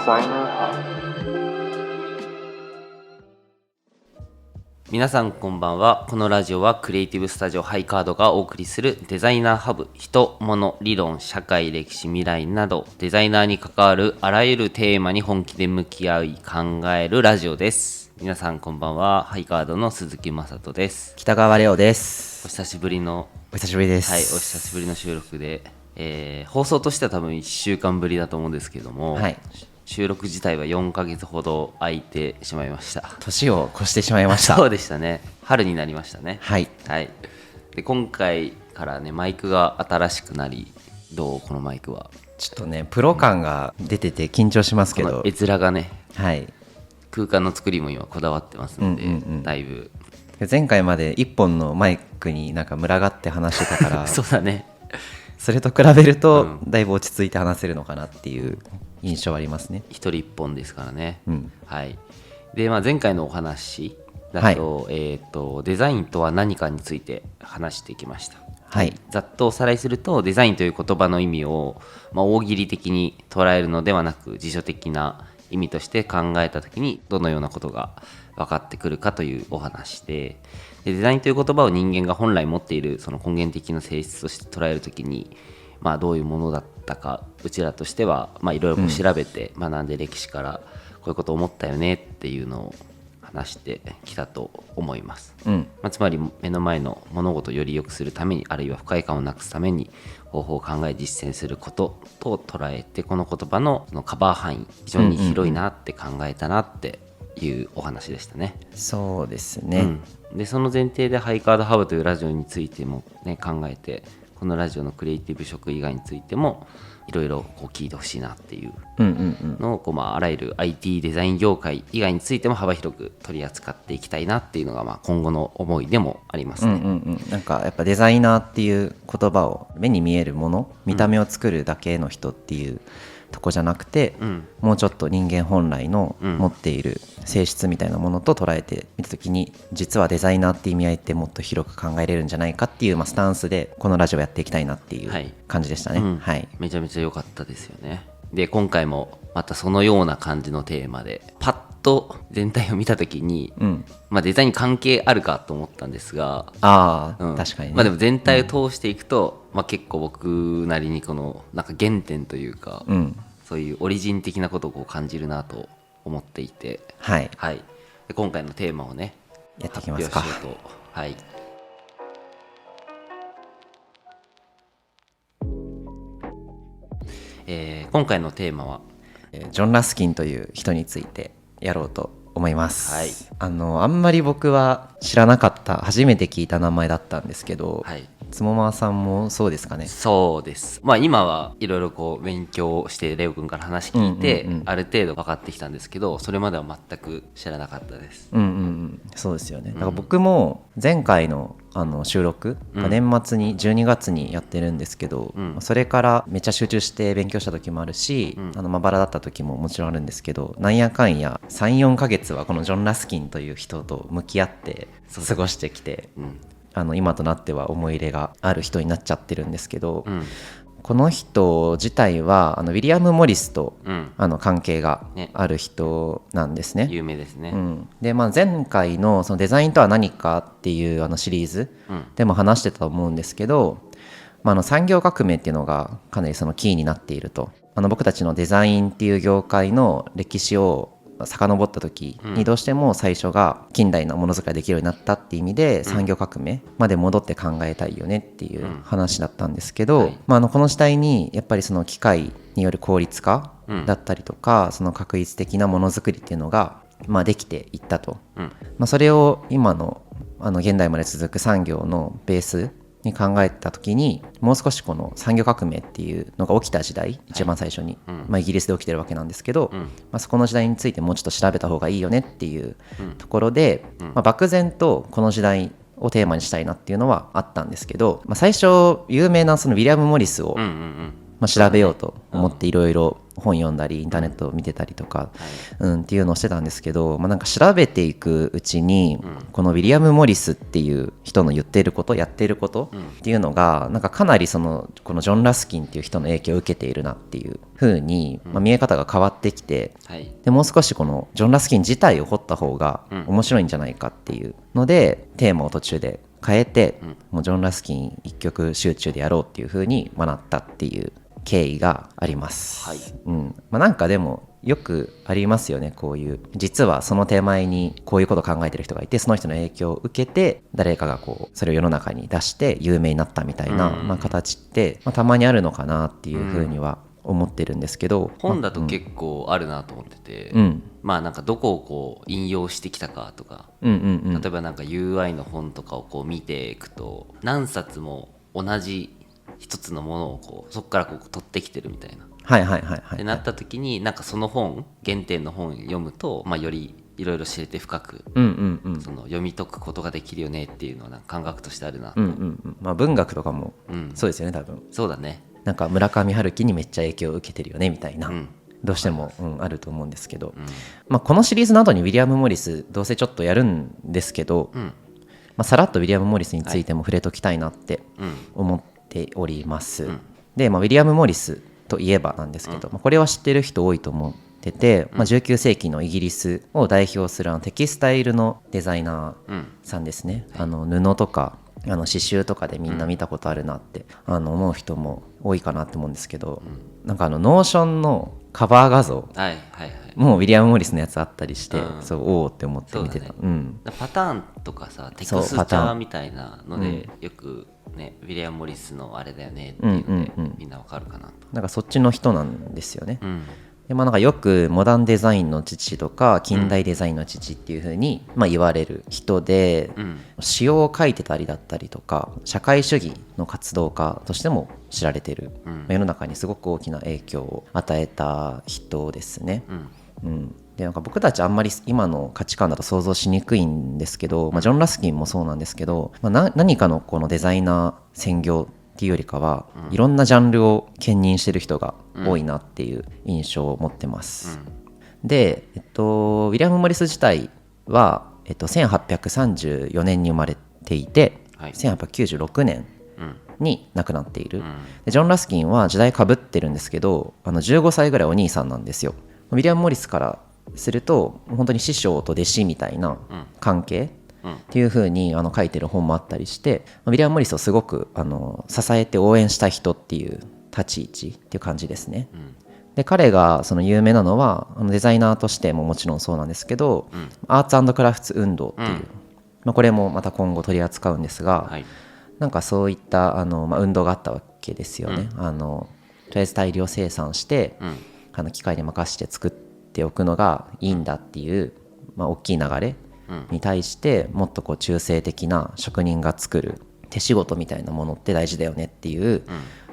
Designer Hub。 皆さんこんばんは。このラジオはクリエイティブスタジオハイカードがお送りするデザイナーハブ、人、物、理論、社会、歴史、未来などデザイナーに関わるあらゆるテーマに本気で向き合い考えるラジオです。皆さんこんばんは。ハイカードの鈴木雅人です。北川亮です。お久しぶりのお久しぶりです。はい、お久しぶりの収録で、放送としては多分1週間ぶりだと思うんですけども、はい、収録自体は4ヶ月ほど空いてしまいました。年を越してしまいました。そうでしたね。春になりましたね。はい、はい、で今回からねマイクが新しくなり、どうこのマイクはちょっとねプロ感が出てて緊張しますけど、この絵面がね、はい、空間の作りも今こだわってますので、だいぶ前回まで1本のマイクになんか群がって話してたからそうだね。それと比べると、だいぶ落ち着いて話せるのかなっていう印象はありますね。一人一本ですからね。はい。で、前回のお話だと、デザインとは何かについて話してきました。はい、ざっとおさらいすると、デザインという言葉の意味を、大喜利的に捉えるのではなく、辞書的な意味として考えたときにどのようなことが分かってくるかというお話で、デザインという言葉を人間が本来持っているその根源的な性質として捉えるときに、どういうものだったか、うちらとしてはいろいろ調べて学んで、歴史からこういうことを思ったよねっていうのを話してきたと思います。つまり目の前の物事をより良くするために、あるいは不快感をなくすために方法を考え実践することと捉えて、この言葉のそのカバー範囲非常に広いなって考えたなっていうお話でしたね。そうですね。でその前提でハイカードハブというラジオについても、ね、考えて、このラジオのクリエイティブ職以外についてもいろいろ聞いてほしいなっていうのを、あらゆる IT デザイン業界以外についても幅広く取り扱っていきたいなっていうのが、今後の思いでもありますね。なんかやっぱデザイナーっていう言葉を目に見えるもの、見た目を作るだけの人っていうとこじゃなくて、もうちょっと人間本来の持っている性質みたいなものと捉えてみたときに、実はデザイナーって意味合いってもっと広く考えれるんじゃないかっていう、スタンスでこのラジオやっていきたいなっていう感じでしたね。めちゃめちゃ良かったですよね。で今回もまたそのような感じのテーマで、パッと全体を見たときに、デザインに関係あるかと思ったんですが、確かにね。でも全体を通していくと、結構僕なりにこのなんか原点というか、そういうオリジン的なことを感じるなと思っていて、で今回のテーマをねやっていきますか。発表しようと。今回のテーマはジョン・ラスキンという人についてやろうと思います。あんまり僕は知らなかった、初めて聞いた名前だったんですけど、つもまさんもそうですかね。そうです。今はいろいろ勉強してレオ君から話聞いて、ある程度分かってきたんですけど、それまでは全く知らなかったです。そうですよね。だから僕も前回の収録、年末に12月にやってるんですけど、それからめっちゃ集中して勉強した時もあるし、まばらだった時ももちろんあるんですけど、なんやかんや 3,4 ヶ月はこのジョン・ラスキンという人と向き合って過ごしてきて、今となっては思い入れがある人になっちゃってるんですけど、この人自体はウィリアム・モリスと、関係がある人なんですね。有名ですね。で、前回のそのデザインとは何かっていうシリーズでも話してたと思うんですけど、産業革命っていうのがかなりそのキーになっていると。僕たちのデザインっていう業界の歴史を遡った時にどうしても最初が近代のものづくりができるようになったっていう意味で、産業革命まで戻って考えたいよねっていう話だったんですけど、この時代にやっぱりその機械による効率化だったりとか、その確率的なものづくりっていうのができていったと、それを今の現代まで続く産業のベースに考えた時に、もう少しこの産業革命っていうのが起きた時代、一番最初に、イギリスで起きてるわけなんですけど、そこの時代についてもうちょっと調べた方がいいよねっていうところで、漠然とこの時代をテーマにしたいなっていうのはあったんですけど、最初有名なそのウィリアム・モリスを調べようと思っていろいろ本読んだりインターネットを見てたりとか、はい、っていうのをしてたんですけど、なんか調べていくうちに、このウィリアム・モリスっていう人の言っていることやっていることっていうのがなんかかなりこのジョン・ラスキンっていう人の影響を受けているなっていう風に、見え方が変わってきて、はい、でもう少しこのジョン・ラスキン自体を掘った方が面白いんじゃないかっていうので、テーマを途中で変えて、もうジョン・ラスキン一曲集中でやろうっていう風になったっていう経緯があります、はい、なんかでもよくありますよね、こういう実はその手前にこういうことを考えてる人がいて、その人の影響を受けて誰かがこうそれを世の中に出して有名になったみたいな、形って、たまにあるのかなっていうふうには思ってるんですけど、本だと結構あるなと思ってて、なんかどこをこう引用してきたかとか、例えばなんか UI の本とかをこう見ていくと何冊も同じ一つのものをこうそこからこう取ってきてるみたいな、ってなった時になんかその本原点の本読むと、よりいろいろ知れて深く、その読み解くことができるよねっていうのはなんか感覚としてあるなと、文学とかもそうですよね、多分。そうだね。なんか村上春樹にめっちゃ影響を受けてるよねみたいな、どうしても、あると思うんですけど、このシリーズの後にウィリアム・モリスどうせちょっとやるんですけど、さらっとウィリアム・モリスについても触れときたいなって思っております、で、ウィリアム・モリスといえばなんですけど、これは知ってる人多いと思ってて、19世紀のイギリスを代表するテキスタイルのデザイナーさんですね、布とか刺繍とかでみんな見たことあるなって思う人も多いかなって思うんですけど、なんかノーションのカバー画像、もうウィリアム・モリスのやつあったりして、そうおおって思って見てた、パターンとかさテクスチャーみたいなのでよくね、ウィリアム・モリスのあれだよねっていうので、みんなわかるかなと。なんかそっちの人なんですよね、でなんかよくモダンデザインの父とか近代デザインの父っていう風に言われる人で、詩を書いてたりだったりとか社会主義の活動家としても知られてる、世の中にすごく大きな影響を与えた人ですね、でなんか僕たちあんまり今の価値観だと想像しにくいんですけど、ジョン・ラスキンもそうなんですけど、何かのこのデザイナー専業っていうよりかは、いろんなジャンルを兼任してる人が多いなっていう印象を持ってます、で、ウィリアム・モリス自体は、1834年に生まれていて、1896年に亡くなっている、でジョン・ラスキンは時代かぶってるんですけど15歳ぐらいお兄さんなんですよ。ウィリアム・モリスからすると本当に師匠と弟子みたいな関係っていう風に書いてる本もあったりして、ウィリアム・モリスをすごく支えて応援した人っていう立ち位置っていう感じですね、で彼がその有名なのはデザイナーとしてももちろんそうなんですけど、アーツ&クラフツ運動っていう、これもまた今後取り扱うんですが、なんかそういった運動があったわけですよね、とりあえず大量生産して、機械に任せて作っておくのがいいんだっていう、大きい流れに対して、もっとこう中性的な職人が作る手仕事みたいなものって大事だよねっていう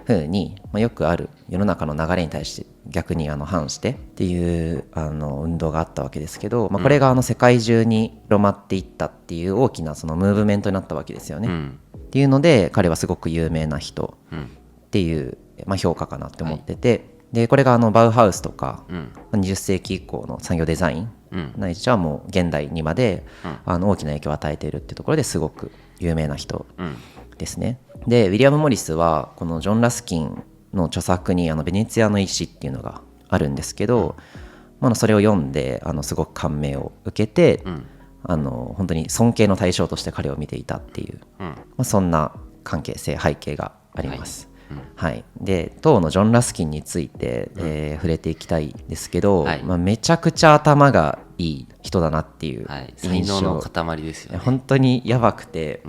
風に、よくある世の中の流れに対して逆に反してっていう運動があったわけですけど、これが世界中に広まっていったっていう大きなそのムーブメントになったわけですよね、っていうので彼はすごく有名な人っていう、評価かなって思ってて、でこれがバウハウスとか、20世紀以降の産業デザイン、ないしはもう現代にまで、大きな影響を与えているっていうところですごく有名な人ですね、でウィリアム・モリスはこのジョン・ラスキンの著作にベネツィアの石っていうのがあるんですけど、それを読んですごく感銘を受けて、本当に尊敬の対象として彼を見ていたっていう、そんな関係性背景があります、で当のジョン・ラスキンについて、触れていきたいですけど、めちゃくちゃ頭がいい人だなっていう才能の塊ですよね。本当にやばくて、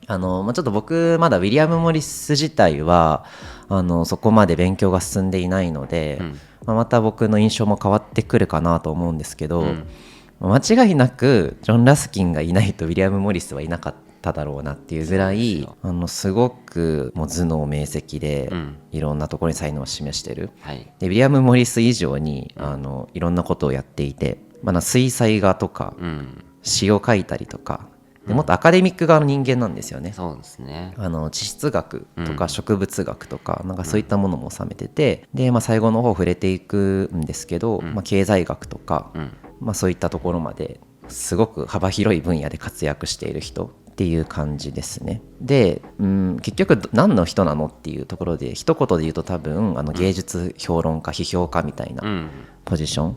ちょっと僕まだウィリアム・モリス自体はそこまで勉強が進んでいないので、また僕の印象も変わってくるかなと思うんですけど、間違いなくジョン・ラスキンがいないとウィリアム・モリスはいなかっただろうなっていうぐらいすごくもう頭脳明晰で、いろんなところに才能を示してる、でウィリアム・モリス以上にいろんなことをやっていて、水彩画とか、詩を書いたりとかでもっとアカデミック側の人間なんですよね。そうですね。地質学とか植物学とか、なんかそういったものも収めてて、で、最後の方触れていくんですけど、経済学とか、そういったところまですごく幅広い分野で活躍している人っていう感じですね。で、結局何の人なのっていうところで一言で言うと多分芸術評論家批評家みたいなポジション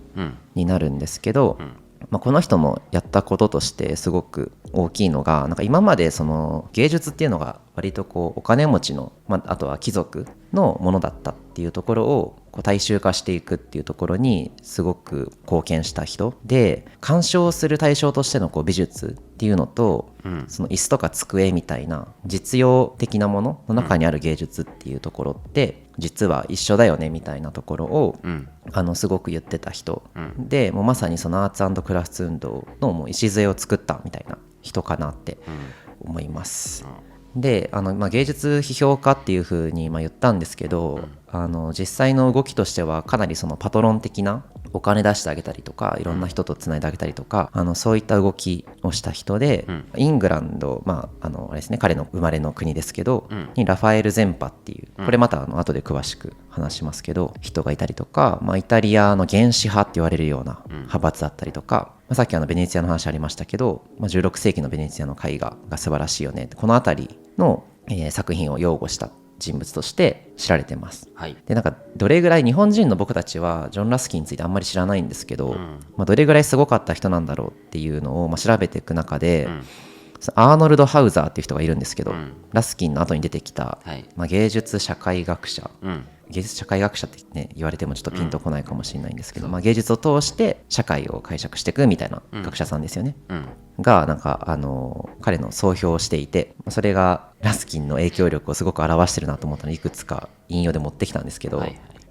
になるんですけど、この人のやったこととしてすごく大きいのが、なんか今までその芸術っていうのが割とこうお金持ちの、あとは貴族のものだったっていうところをこう大衆化していくっていうところにすごく貢献した人で、鑑賞する対象としてのこう美術っていうのと、その椅子とか机みたいな実用的なものの中にある芸術っていうところって実は一緒だよねみたいなところを、すごく言ってた人、でもうまさにそのアーツ&クラフト運動のもう礎を作ったみたいな人かなって思います。で芸術批評家っていうふうに言ったんですけど、実際の動きとしてはかなりそのパトロン的なお金出してあげたりとかいろんな人とつないであげたりとか、そういった動きをした人で、イングランド、あれですね、彼の生まれの国ですけど、にラファエル・ゼンパっていう、これまた後で詳しく話しますけど人がいたりとか、イタリアの原始派って言われるような派閥だったりとか、さっきベネツィアの話ありましたけど、16世紀のベネツィアの絵画が素晴らしいよね、この辺りの、作品を擁護した人物として知られてます、でなんかどれぐらい日本人の僕たちはジョン・ラスキーについてあんまり知らないんですけど、どれぐらいすごかった人なんだろうっていうのを調べていく中で、アーノルド・ハウザーっていう人がいるんですけど、ラスキンの後に出てきた、芸術社会学者、芸術社会学者って、言われてもちょっとピンとこないかもしれないんですけど、芸術を通して社会を解釈していくみたいな学者さんですよね、がなんか彼の総評をしていて、それがラスキンの影響力をすごく表してるなと思ったのでいくつか引用で持ってきたんですけど、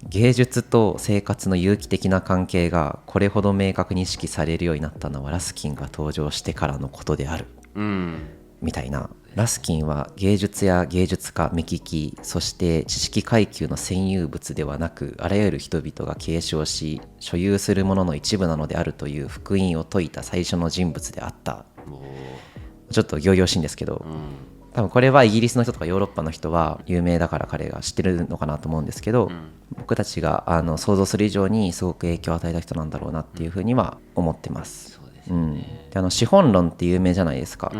芸術と生活の有機的な関係がこれほど明確に意識されるようになったのはラスキンが登場してからのことである、みたいな。ラスキンは芸術や芸術家、目利き、そして知識階級の占有物ではなく、あらゆる人々が継承し所有するものの一部なのであるという福音を説いた最初の人物であった。ちょっと仰々しいんですけど、多分これはイギリスの人とかヨーロッパの人は有名だから彼が知ってるのかなと思うんですけど、僕たちが想像する以上にすごく影響を与えた人なんだろうなっていうふうには思ってます。そうですね。で資本論って有名じゃないですか、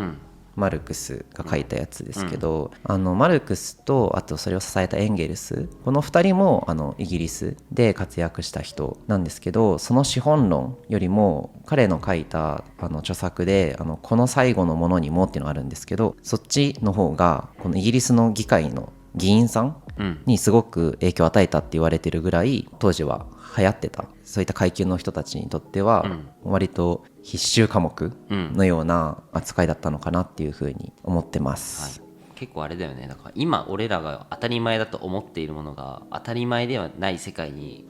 マルクスが書いたやつですけど、マルクスとあとそれを支えたエンゲルス、この2人もイギリスで活躍した人なんですけど、その資本論よりも彼の書いた著作でこの最後のものにもっていうのがあるんですけど、そっちの方がこのイギリスの議会の議員さんにすごく影響を与えたって言われてるぐらい当時は流行ってた、そういった階級の人たちにとっては割と必修科目のような扱いだったのかなっていうふうに思ってます、結構あれだよね、だから今俺らが当たり前だと思っているものが当たり前ではない世界に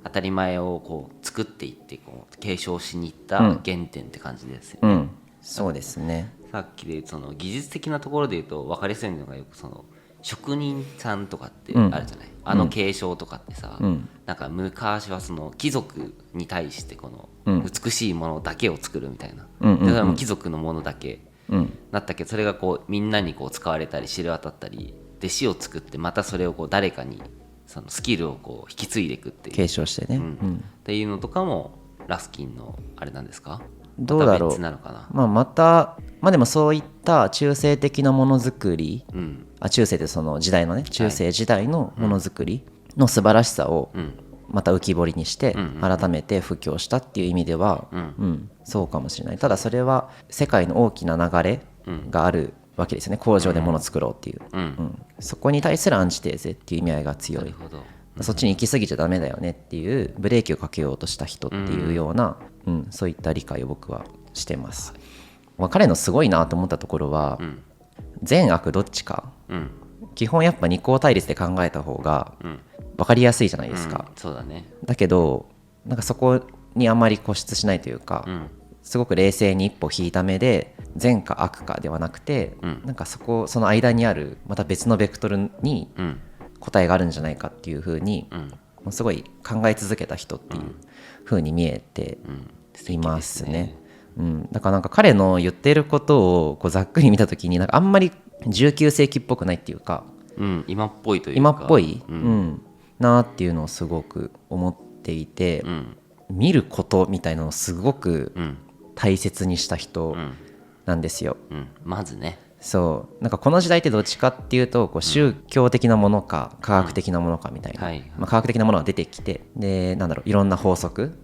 当たり前をこう作っていってこう継承しに行った原点って感じですよね、そうですね。さっきでその技術的なところで言うと分かりやすいのがよくその職人さんとかってあるじゃない、継承とかってさ、なんか昔はその貴族に対してこの美しいものだけを作るみたいな、だからもう貴族のものだけだったけど、それがこうみんなにこう使われたり知れ渡ったり弟子を作ってまたそれをこう誰かにそのスキルをこう引き継いでいくっていう継承してね、っていうのとかもラスキンのあれなんですか？どうだろう、また別なのかな。またでもそういった中世的なものづくり、中世ってその時代のね、中世時代のものづくりの素晴らしさをまた浮き彫りにして改めて布教したっていう意味では、そうかもしれない。ただそれは世界の大きな流れがあるわけですよね、工場でものを作ろうっていう、そこに対するアンチテーゼっていう意味合いが強い。そっちに行き過ぎちゃダメだよねっていうブレーキをかけようとした人っていうような、そういった理解を僕はしてます、彼のすごいなと思ったところは、善悪どっちか、基本やっぱ二項対立で考えた方が分かりやすいじゃないですか、そうだね。だけどなんかそこにあんまり固執しないというか、すごく冷静に一歩引いた目で善か悪かではなくて、なんかその間にあるまた別のベクトルに答えがあるんじゃないかっていう風に、すごい考え続けた人っていう風に見えていますね。だからなんか彼の言ってることをこうざっくり見た時になんかあんまり19世紀っぽくないっていうか、今っぽいというか今っぽい、なっていうのをすごく思っていて、見ることみたいなのをすごく大切にした人なんですよ。まずね、そうなんかこの時代ってどっちかっていうとこう宗教的なものか科学的なものかみたいな、科学的なものが出てきて、でなんだろう、いろんな法則、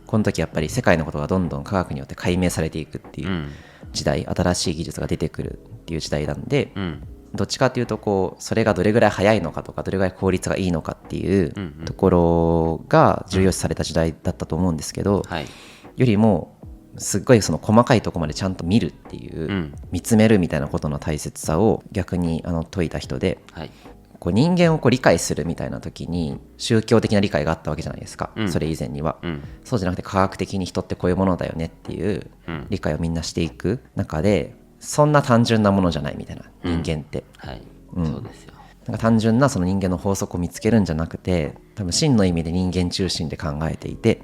この時やっぱり世界のことがどんどん科学によって解明されていくっていう時代、新しい技術が出てくるっていう時代なんで、どっちかっていうとこうそれがどれぐらい早いのかとかどれぐらい効率がいいのかっていうところが重要視された時代だったと思うんですけど、よりもすっごいその細かいところまでちゃんと見るっていう、見つめるみたいなことの大切さを逆に説いた人で、こう人間をこう理解するみたいな時に宗教的な理解があったわけじゃないですか、それ以前には、そうじゃなくて科学的に人ってこういうものだよねっていう理解をみんなしていく中で、そんな単純なものじゃないみたいな、人間って、そうですよ。なんか単純なその人間の法則を見つけるんじゃなくて、多分真の意味で人間中心で考えていて、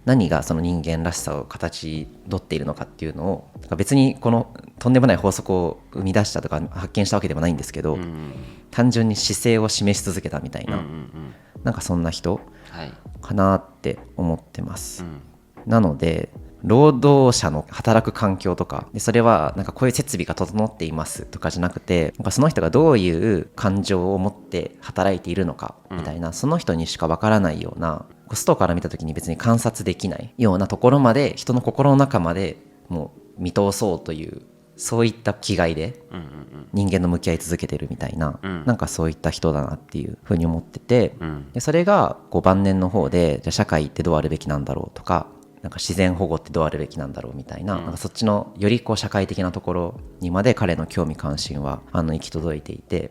何がその人間らしさを形取っているのかっていうのを、別にこのとんでもない法則を生み出したとか発見したわけでもないんですけど、単純に姿勢を示し続けたみたいな、なんかそんな人かなって思ってます。なので労働者の働く環境とかで、それはなんかこういう設備が整っていますとかじゃなくて、なんかその人がどういう感情を持って働いているのかみたいな、その人にしかわからないような、外から見た時に別に観察できないようなところまで、人の心の中までもう見通そうという、そういった気概で人間の向き合い続けてるみたいな、なんかそういった人だなっていうふうに思ってて、でそれがこう晩年の方で、じゃあ社会ってどうあるべきなんだろうとか、なんか自然保護ってどうあるべきなんだろうみたいな、なんかそっちのよりこう社会的なところにまで彼の興味関心は行き届いていて、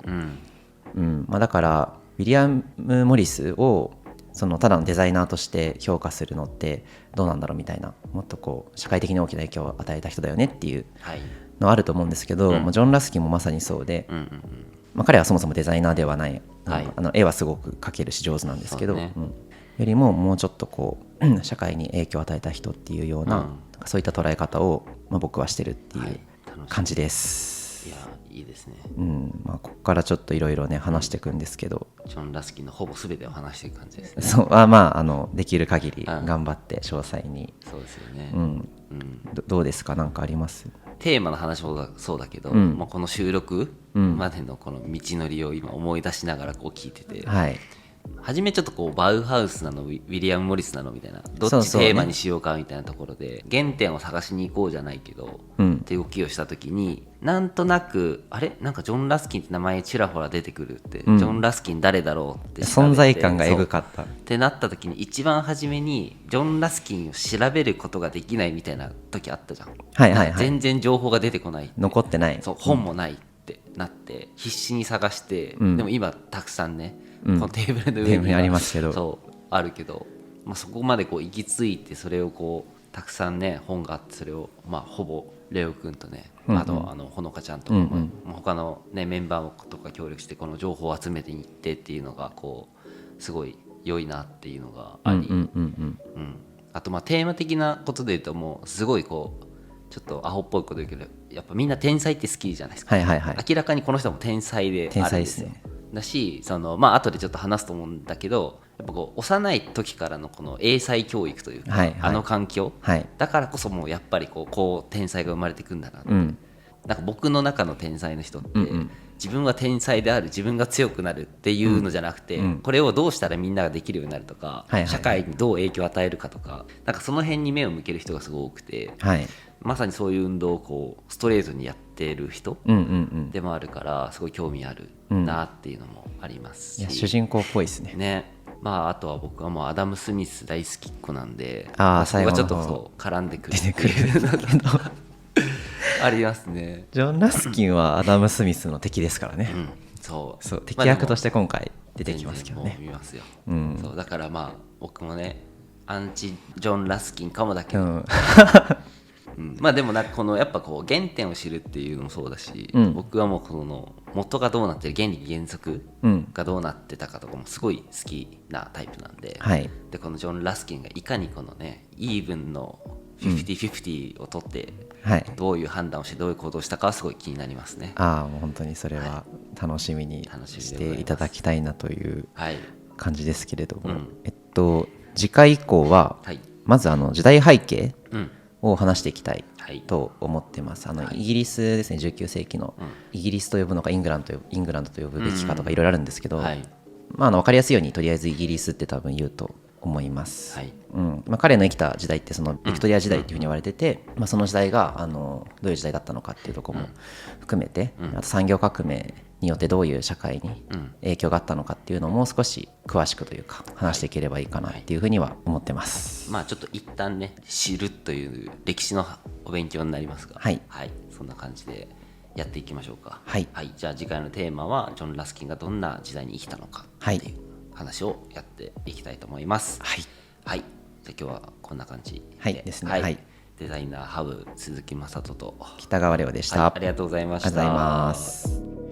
だからウィリアム・モリスをそのただのデザイナーとして評価するのってどうなんだろうみたいな、もっとこう社会的に大きな影響を与えた人だよねっていうのはあると思うんですけど、ジョン・ラスキンもまさにそうで、彼はそもそもデザイナーではない、絵はすごく描けるし上手なんですけど、よりももうちょっとこう社会に影響を与えた人っていうような、そういった捉え方を、僕はしてるっていう感じです。いやいいですね。ここからちょっといろいろね話していくんですけど、ジョン・ラスキンのほぼ全てを話していく感じですね。そうできる限り頑張って詳細に、そうですよね。どうですか、何かあります？テーマの話もそうだけど、この収録までのこの道のりを今思い出しながらこう聞いてて、初めちょっとこうバウハウスなのウィリアム・モリスなのみたいな、どっちテーマにしようかみたいなところで原点を探しに行こうじゃないけど、って動きをした時に、なんとなくなんかジョン・ラスキンって名前ちらほら出てくるって、ジョン・ラスキン誰だろうって存在感がエグかったってなった時に、一番初めにジョン・ラスキンを調べることができないみたいな時あったじゃん。全然情報が出てこない、残ってない、本もないってなって必死に探して、でも今たくさんね、このテーブルの上にありますけど、そうあるけど、そこまでこう行き着いて、それをこうたくさんね本があって、それをほぼレオ君とね、あとほのかちゃんとかも、他のねメンバーとか協力してこの情報を集めていってっていうのがこうすごい良いなっていうのがあり、あとテーマ的なことで言うと、もうすごいこうちょっとアホっぽいこと言うけど、やっぱみんな天才って好きじゃないですか。明らかにこの人も天才であるんですよ。だし、後でちょっと話すと思うんだけど、やっぱこう幼い時からのこの英才教育というか、あの環境、だからこそもうやっぱりこう天才が生まれてくんだなって、なんか僕の中の天才の人って、自分は天才である、自分が強くなるっていうのじゃなくて、これをどうしたらみんなができるようになるとか、社会にどう影響を与えるかとか、なんかその辺に目を向ける人がすごく多くて、まさにそういう運動をこうストレートにやってる人でもあるから、すごい興味あるなっていうのもありますし、主人公っぽいですね。あとは僕はもうアダム・スミス大好きっ子なんで、そこがちょっとそう絡んでくる出てくるありますね。ジョン・ラスキンはアダム・スミスの敵ですからね。そう敵役として今回出てきますけどね。見ますよ。そうだから僕もねアンチジョン・ラスキンかもだけど、でもなんかこのやっぱこう原点を知るっていうのもそうだし、僕はもうこの元がどうなってる、原理原則がどうなってたかとかもすごい好きなタイプなんで、でこのジョン・ラスキンがいかにこのねイーブンの50-50を取ってはい、どういう判断をしてどういう行動をしたかはすごい気になりますね。もう本当にそれは楽しみにしていただきたいなというはい感じですけれども、うん次回以降ははいまず時代背景うんを話していきたいはいと思ってます。イギリスですね、19世紀の、イギリスと呼ぶのかイングランドと呼ぶべきかとかいろいろあるんですけど、はい分かりやすいようにとりあえずイギリスって多分言うと思います。はい彼の生きた時代ってそのビクトリア時代っていうふうに言われてて、その時代がどういう時代だったのかっていうところも含めて、あと産業革命によってどういう社会に影響があったのかっていうのをもう少し詳しくというか話していければいいかなっていうふうには思ってます。まあちょっと一旦ね知るという歴史のお勉強になりますが、はいそんな感じでやっていきましょうか。はいじゃあ次回のテーマはジョン・ラスキンがどんな時代に生きたのかっていう話をやっていきたいと思います。はいはい、じゃあ今日はこんな感じで、はいですねはいデザイナーハブ鈴木雅人と北川レオでした。ありがとうございました。ありがとうございます。